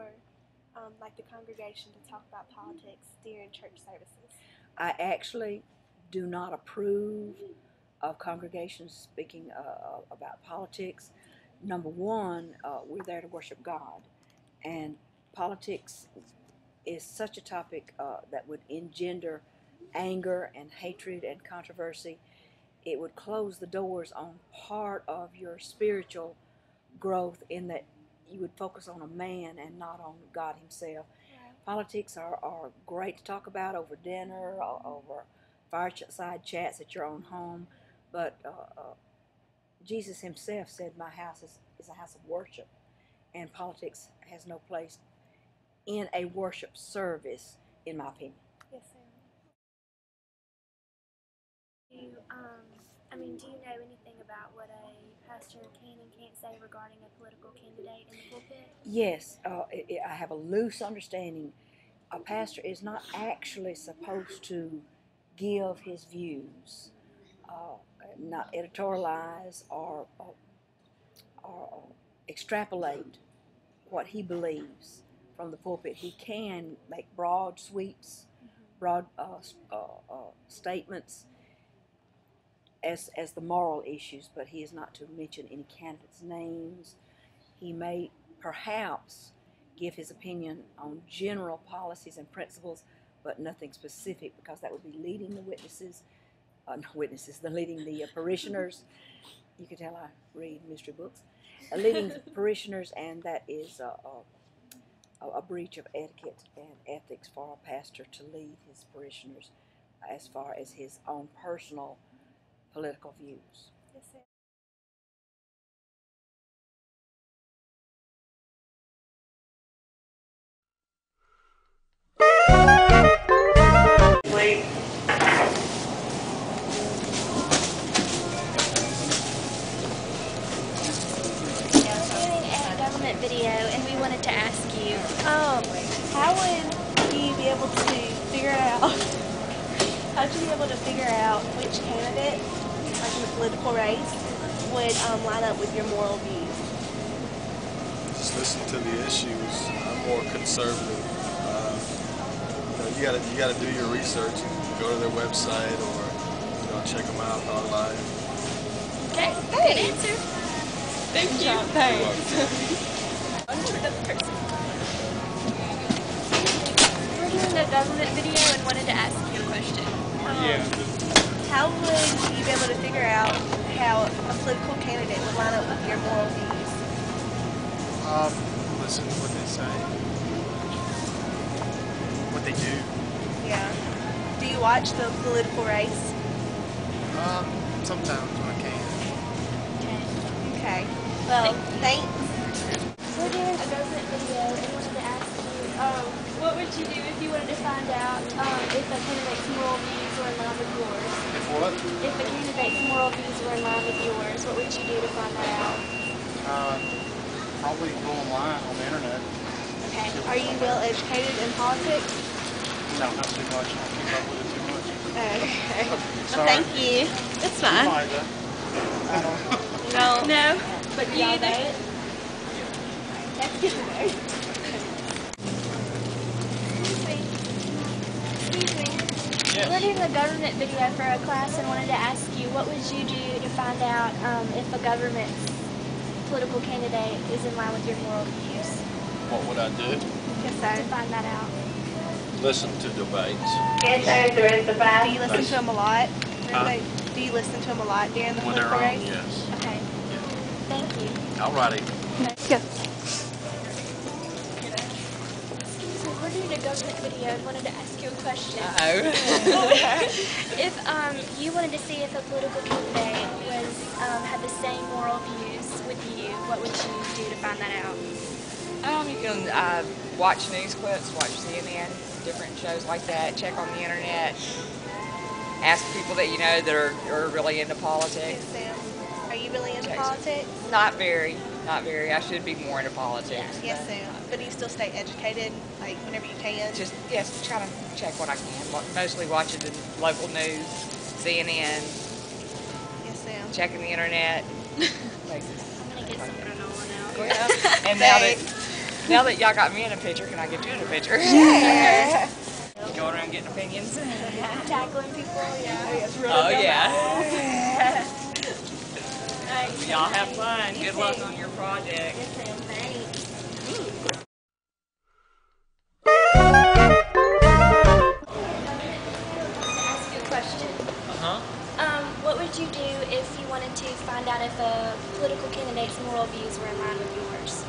for like the congregation to talk about politics during church services? I actually do not approve of congregations speaking about politics. Number one, we're there to worship God, and politics is such a topic that would engender anger and hatred and controversy. It would close the doors on part of your spiritual growth, in that you would focus on a man and not on God himself. Right. Politics are great to talk about over dinner, over fireside chats at your own home, but Jesus himself said, my house is a house of worship, and politics has no place in a worship service, in my opinion. Yes, ma'am. Do you know anything about what a pastor can and can't say regarding a political candidate in the pulpit? Yes, I have a loose understanding. A pastor is not actually supposed to give his views, not editorialize or extrapolate what he believes from the pulpit. He can make broad sweeps, broad statements as the moral issues, but he is not to mention any candidates' names. He may perhaps give his opinion on general policies and principles, but nothing specific, because that would be leading the leading the parishioners. You can tell I read mystery books. Leading parishioners, and that is a breach of etiquette and ethics for a pastor to lead his parishioners as far as his own personal political views. Yes, sir. Wait. A government video, and we wanted to ask you, How would you be able to figure out? How would you be able to figure out which candidate, like in a political race, would line up with your moral views? Just listen to the issues. I'm more conservative. You gotta do your research. Go to their website, or check them out online. okay, good answer. Thank you. We're doing a government video and wanted to ask you a question. How would you be able to figure out how a political candidate would line up with your moral views? Listen to what they say, what they do. Yeah. Do you watch the political race? Sometimes when I can. Okay. Well, thanks. We're doing a government video and wanted to ask you, what would you do if you wanted to find out if a candidate's moral views were in line with yours? If what? If a candidate's moral views were in line with yours, what would you do to find that out? Probably go online on the internet. Okay. Are you well educated in politics? No, not too much. I don't keep up with it too much. Okay. Well, Sorry. thank you. It's fine. No. No, but you Y'all either. vote? That's good to know. Excuse me. We're doing a government video for a class and wanted to ask you, what would you do to find out if a government's political candidate is in line with your moral views? What would I do? Yes, To sir. find that out. Listen to debates. Yes, sir. There is the five. Do you listen Thanks. to them a lot? Huh? Do you listen to them a lot during the When they're political on, race? yes. Okay. Thank you. Alrighty. Go. So we're doing a government video and wanted to ask you a question. If you wanted to see if a political candidate was had the same moral views with you, what would you do to find that out? You can watch news clips, watch CNN, different shows like that, check on the internet, ask people that you know that are really into politics. Yes, Sam. Are you really into Check. politics? Not very. I should be more into politics. Yes, Sam. But do you still stay educated, like whenever you can? Just, yes, try to check what I can. Mostly watching the local news, CNN, Yes, Sam. checking the internet. I'm gonna get some granola now. Yeah. And now that Now that y'all got me in a picture, can I get you in a picture? Yeah. Go around getting opinions. Tackling people, yeah. Oh yeah. Alright, Y'all have fun. You Good too. luck on your project. Yes, ma'am. Thanks. Ask you a question. What would you do if you wanted to find out if a political candidate's moral views were in line with yours?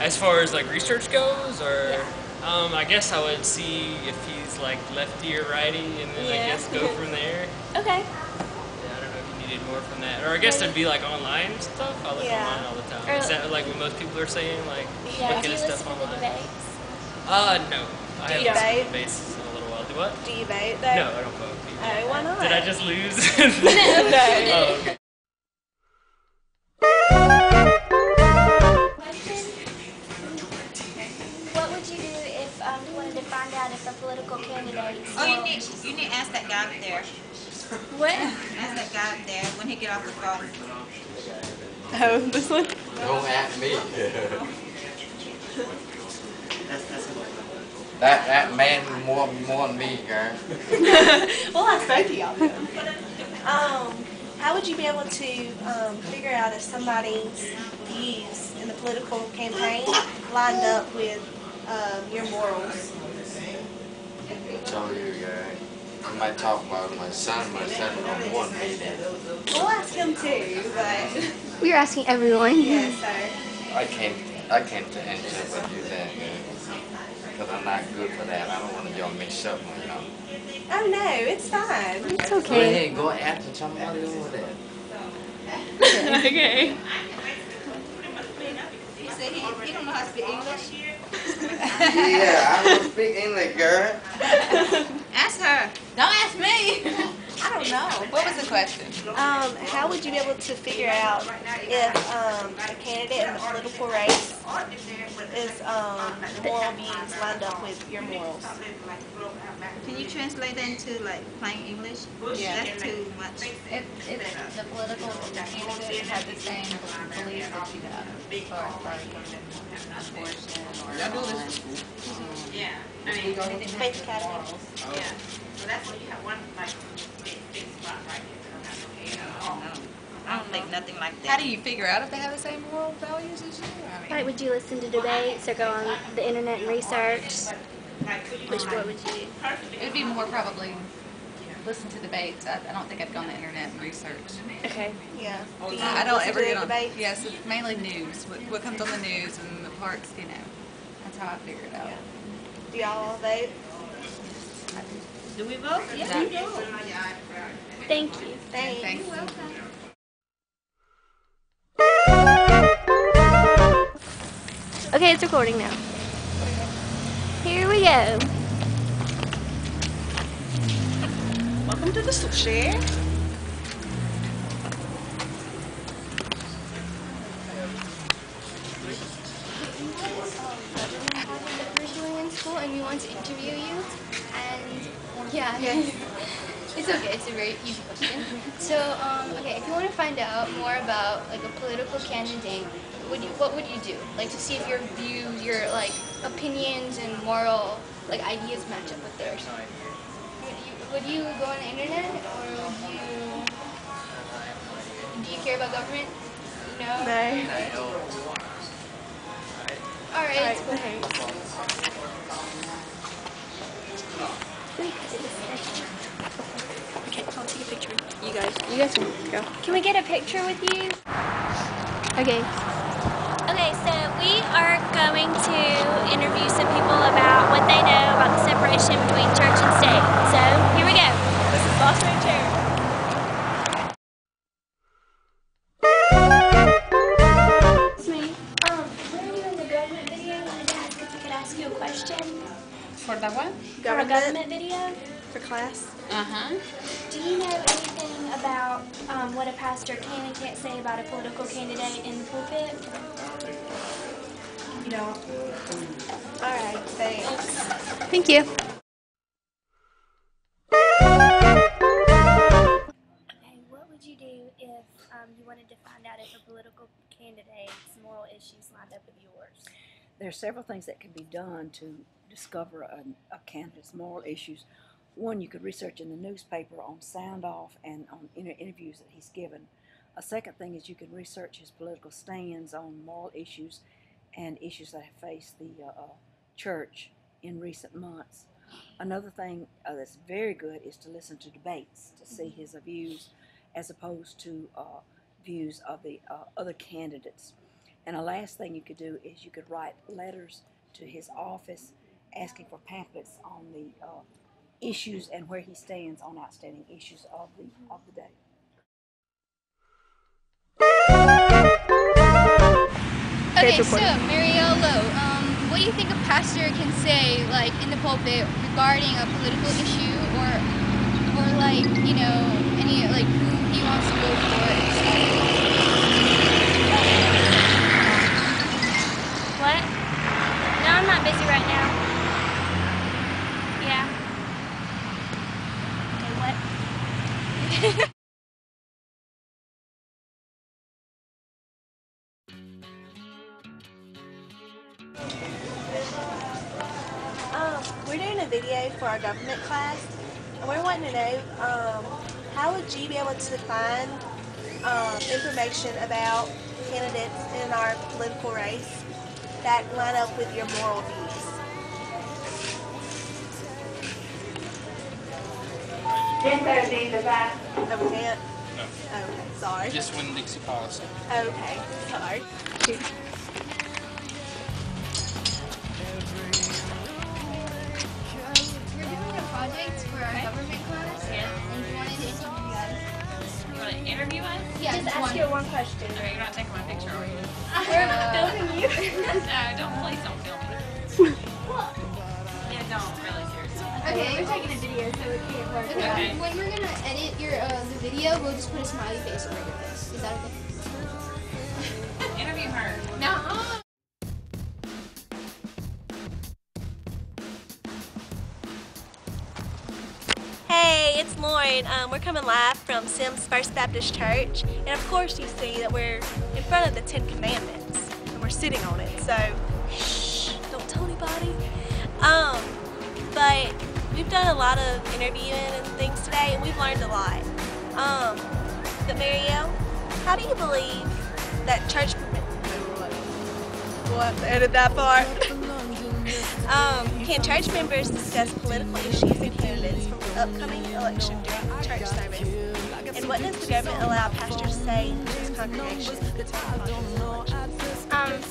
As far as like research goes, or Yeah. I guess I would see if he's like lefty or righty, and then I Yeah. guess go from there. Okay. Yeah, I don't know if you needed more from that, or I guess it'd be like online stuff. I look Yeah. online all the time. Or- Is that like what most people are saying? Like Yeah. looking Do you at listen stuff to the online. debates? No. I Do haven't you listened to vote? debates in a little while. Do what? Do you vote though? No, I don't vote. Oh, why not? Did I just lose? No. Oh, okay. What would you do if you wanted to find out if a political candidate? Oh, you need to ask that guy up there. What? Ask that guy up there when he get off the phone. Oh, this one? Don't ask me. that man more than me, girl. Well, I spoke to y'all then. How would you be able to figure out if somebody's views in the political campaign lined up with your morals? I told you, girl. I might talk about my son don't want me then. We'll ask him too, but We are asking everyone. yeah, so. I can't answer what you then, girl. Because I'm not good for that. I don't want y'all mix up, you know. Oh no, it's fine. It's Go okay. ahead, go after somebody over there. Okay. He said he don't know how to speak English. Yeah, I don't speak English, girl. Ask her. Don't ask me. I don't know. What was the question? How would you be able to figure out if a candidate in the political race is moral views lined up with your morals? Can you translate that into like plain English? Yeah. That's too much. If the political candidate had the same beliefs that you have, as far as like abortion or anything Faith Academy. I don't think nothing like that. How do you figure out if they have the same moral values as you? I mean, Like, would you listen to debates or go on the internet and research? What would you do? it would be more probably listen to debates. I don't think I'd go on the internet and research. Okay. Yeah. Do you I don't listen ever to get on. debates? Yes, it's mainly news. What comes on the news and the parts, you know. That's how I figure it out. Do y'all all vote? Do we vote? Yeah. we vote. Thank you. Thanks. Thanks. Okay, it's recording now. Here we go. Welcome to the share. Originally in school, and we want to interview you. And yeah, it's okay. It's a very easy question. So, okay, if you want to find out more about like a political candidate, what would you do? Like to see if your views, your like opinions and moral like ideas match up with theirs. Would you go on the internet, or do you care about government? No. No. All right. Thanks. Okay, I'll take a picture. You guys can go. Can we get a picture with you? Okay. Okay, so we are going to interview some people about what they know about the separation between church and state. So here we go. This is Boss Man Chair. It's me. We're doing the government video. I wanted to ask if we could ask you a question. For the what? For a government video. For class. Uh-huh. Do you know anything about what a pastor can and can't say about a political candidate in the pulpit? You know. All right. Thanks. Thank you. Okay, what would you do if you wanted to find out if a political candidate's moral issues lined up with yours? There are several things that can be done to discover a candidate's moral issues. One, you could research in the newspaper on sound off and on interviews that he's given. A second thing is you can research his political stands on moral issues and issues that have faced the church in recent months. Another thing that's very good is to listen to debates to see his views as opposed to views of the other candidates. And a last thing you could do is you could write letters to his office asking for pamphlets on the issues and where he stands on outstanding issues of the day. Okay, so Mariello, what do you think a pastor can say, like in the pulpit, regarding a political issue, or like, you know, any like who he wants to go for? What? No, I'm not busy right now. Yeah. Okay, what? We're doing a video for our government class, and we're wanting to know how would you be able to find information about candidates in our political race that line up with your moral views? Oh, we can't? No. Okay, sorry. Just when Dixie policy. Okay, sorry. We're doing a project for our government class, and we wanted to interview you guys. You want to interview us? Yeah, Just ask you one question. Okay, you're not taking my picture, are you? We're filming you. No, please don't film me. Yeah, don't, really, seriously. Okay, We're taking a video, so it can't work. okay. When we're gonna edit your the video, we'll just put a smiley face over your face. Is that okay? Interview her. No. Hey, it's Lauren. We're coming live from Sims First Baptist Church, and of course you see that we're in front of the 10 Commandments, and we're sitting on it, so shh, don't tell anybody. But we've done a lot of interviewing and things today, and we've learned a lot. But Marielle, how do you believe that church... We'll have to edit that part. Can church members discuss political issues and candidates from the upcoming election during the church service? And what does the government allow pastors to say to his congregation?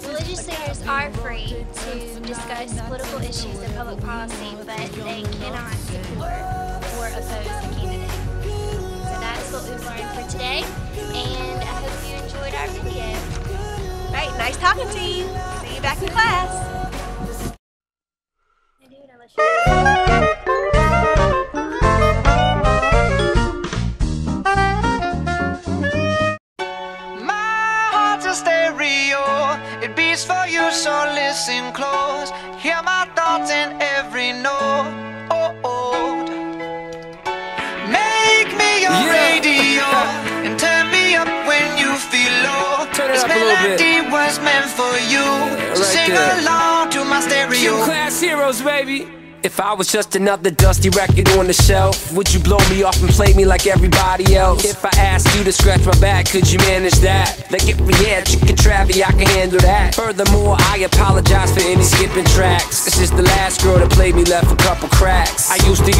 Religious leaders are free to discuss political issues and public policy, but they cannot support or oppose the candidate. So that's what we've learned for today, and I hope you enjoyed our video. Right, nice talking to you. See you back in class. My heart's a stereo, it beats for you, so listen close. Hear my thoughts in every note. Make me your radio and turn me up when you feel low. This melody was meant for you, so sing along to my stereo. Class heroes, baby. If I was just another dusty record on the shelf, would you blow me off and play me like everybody else? If I asked you to scratch my back, could you manage that? Like if we had chicken travy, I can handle that. Furthermore, I apologize for any skipping tracks. This is the last girl that played me, left a couple cracks. I used to